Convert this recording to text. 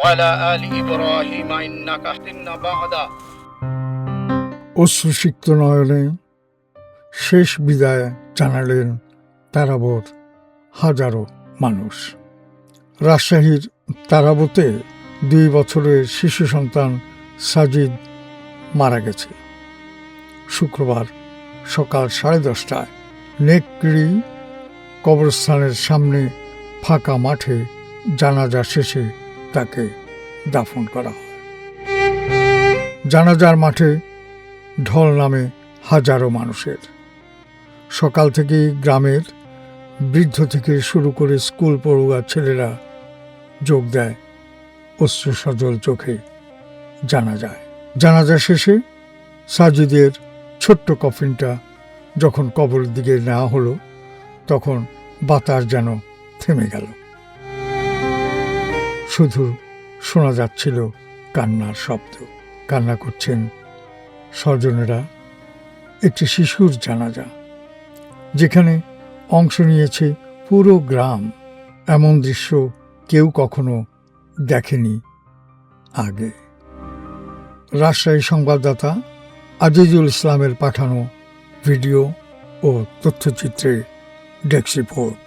وعلى آل إبراهيم إنك حميد مجيد অশ্রুসিক্ত নয়নে শেষ বিদায় জানালেন তারাবর হাজারো মানুষ। রাজশাহীর তারাবতে 2 বছরের শিশু সন্তান সাজিদ মারা গেছে। শুক্রবার সকাল 10:30টায় নেকড়ি কবরস্থানের সামনে ফাঁকা মাঠে জানাজা শেষে তাকে দাফন করা হয়। জানাজার মাঠে ঢল নামে হাজারো মানুষের। সকাল থেকেই গ্রামের বৃদ্ধ থেকে শুরু করে স্কুল পড়ুয়া ছেলেরা যোগ দেয় অশ্রুসজল চোখে জানাজায়। জানাজা শেষে সাজিদের ছোট্ট কফিনটা যখন কবরের দিকে নেওয়া হলো, তখন বাতাস যেন থেমে গেল। শুধু শোনা যাচ্ছিল কান্নার শব্দ। কান্না করছেন স্বজনেরা। একটি শিশুর জানাজা, যেখানে অংশ নিয়েছে পুরো গ্রাম। এমন দৃশ্য কেউ কখনো দেখেনি আগে। রাজশাহী সংবাদদাতা আজিজুল ইসলামের পাঠানো ভিডিও ও তথ্যচিত্রে ডেস্ক রিপোর্ট।